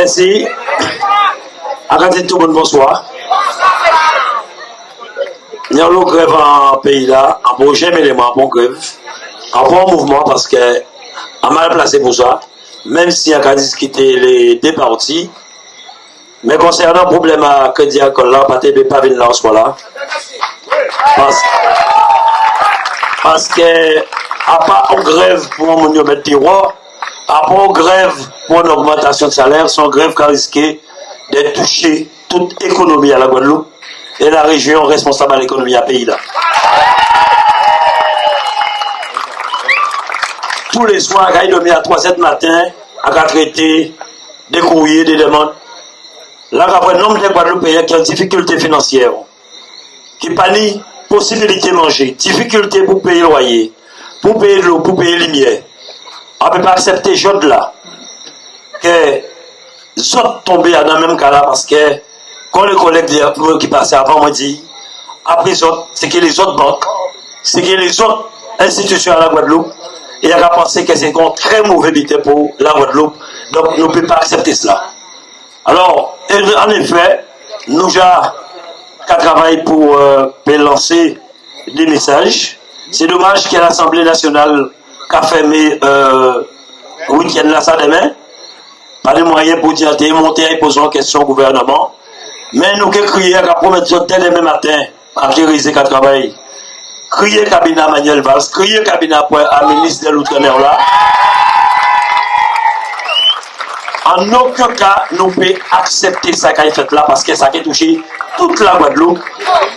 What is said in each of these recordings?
Merci. Regardez tout le monde, bonsoir. Il y a une grève en pays là, un bon j'aime élément, un bon grève, un bon mouvement parce que a mal placé pour ça, même si on a discuté les deux parties. Mais concernant le problème à Crédit Agricole là, pas venir là en soi là. Parce que à part une grève pour un mettre tiroir, à part une grève pour une augmentation de salaire, son grève qui a risqué de toucher toute économie à la Guadeloupe et la région responsable de l'économie à pays là. Tous les soirs, quand il dormait à 3h du matin, à traiter des courriers, des demandes. Là, après, le nombre de Guadeloupéens qui ont des difficultés financières, qui n'ont pas ni possibilité de manger, difficulté pour payer le loyer, pour payer l'eau, pour payer les lumière. On ne peut pas accepter ce là que les autres tombent dans le même cas là parce que quand les collègues qui passaient avant m'ont dit, après c'est que les autres banques, c'est que les autres institutions à la Guadeloupe, et on a pensé que c'est une très mauvaise idée pour la Guadeloupe, donc nous ne pouvons pas accepter cela. Alors, en effet, nous avons travaillé pour lancer des messages. C'est dommage que l'Assemblée nationale a fermé le week-end là, ça demain. Pas de moyens pour dire monter et poser en question au gouvernement. Mais nous qui crions qu'à promettre dès demain matin, à Jérémy qui travaille, crier cabinet Manuel Valls, crier cabinet à ministre de l'Outre-mer là. En aucun cas, nous pouvons accepter ça qui est fait là parce que ça a touché toute la Guadeloupe.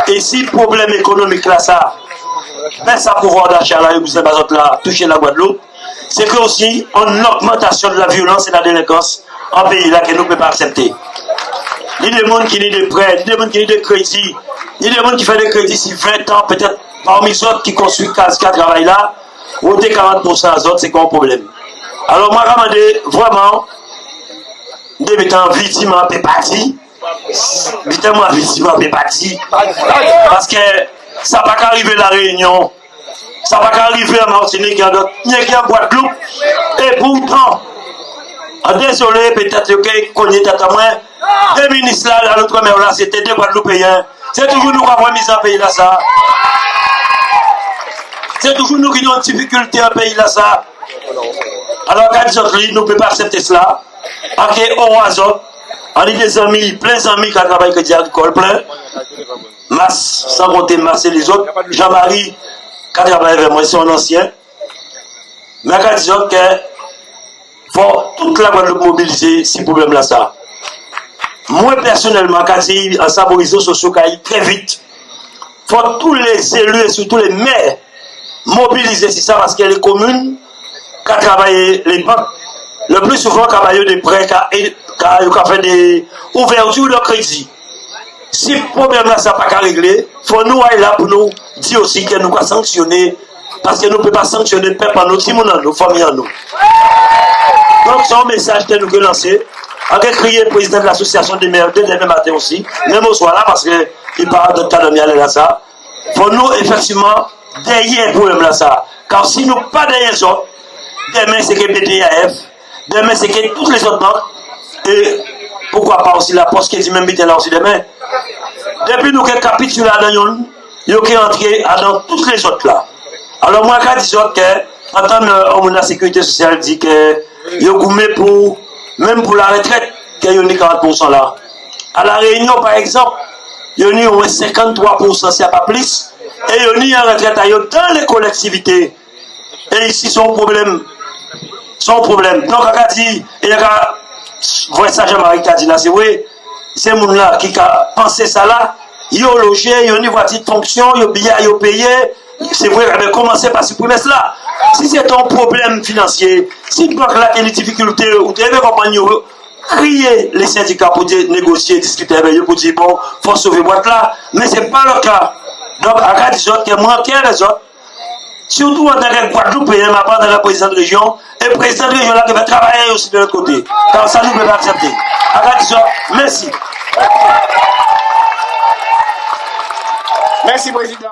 Et si le problème économique là, ça, ben ça pouvoir d'achat là, là, toucher la Guadeloupe, c'est que aussi une augmentation de la violence et de la délinquance en pays là que nous ne pouvons pas accepter. Il y a des gens qui ont des prêts, il y a des gens qui ont des crédits, il y a des gens qui font des crédits si 20 ans, peut-être parmi les autres qui construisent 15 travail là, ou des 40% des autres, c'est quoi le problème? Alors moi, je demande vraiment, de mettre en victime en pépatie, mettez-moi victime en pépatie, parce que ça ne va pas arriver à la Réunion, ça ne va pas arriver à Martinique, il y a Guadeloupe, et pourtant, désolé, peut-être que qu'on est à moi, des ministres là, dans l'outre-mer là, c'était des Guadeloupéens, c'est toujours nous qui avons mis en pays là ça. C'est toujours nous qui avons une difficulté en pays là ça. Alors, quand nous ne pouvons pas accepter cela, parce qu'on a des amis, plein d'amis qui travaillent avec Crédit Agricole, plein. Masse, sans compter Masse et les autres. Jean-Marie, qui travaille avec moi, c'est un ancien. Mais quand disons que faut toute la Guadeloupe mobiliser ce problème-là, ça. Moi, personnellement, quand j'ai en savoir réseaux sociaux, qui aillent très vite, faut tous les élus et surtout les maires mobiliser sur ça parce que les communes qui travaillent les banques, le plus souvent, qui travaillent des prêts, qui fait des ouvertures de crédit. Si le problème-là, ça n'a pas réglé, il faut nous aller là pour nous dire aussi que nous pouvons sanctionner, parce que nous ne pouvons pas sanctionner le peuple en nous, si nous en nous, famille en nous. Donc, c'est un message que nous avons lancé. On a crié le président de l'association des maires dès demain matin aussi, même au soir là, parce qu'il parle de cas de miel là, ça. Il faut nous, effectivement, derrière le problème là, ça. Car si nous pas derrière ça, demain c'est que BTAF, demain c'est que toutes les autres banques, et pourquoi pas aussi la poste qui dit même là aussi demain. Depuis nous qui capitulons dans yon, nous qui entré dans toutes les autres là. Alors moi quand je dis que, en tant que de la sécurité sociale dit que, yo goumé pour, même pour la retraite, qu'il y a 40% là. À la Réunion par exemple, il y a au moins 53% s'il n'y a pas plus, et il y a une retraite dans les collectivités. Et ici son problème. Donc on dit, il y a voyez ça Jean-Marie qui a dit là, c'est vrai, c'est moun là qui a pensé ça là, ils ont logé, ils ont une voiture de fonction, ils ont bien, ils ont payé, c'est vrai, mais commencez par supprimer cela. Si c'est un problème financier, si une banque là qui a des difficultés, ou tu devez comprendre, crier les syndicats pour négocier, discuter avec eux, pour dire bon, il faut sauver boîte là, mais ce n'est pas le cas. Donc, à cas des autres, qui manquent les autres, surtout en tant que Guadeloupéen, ma part dans la présidente de région, et le président de région là qui va travailler aussi de l'autre côté. Car ça, nous ne pouvons pas accepter. À cas des autres, merci. Merci, président.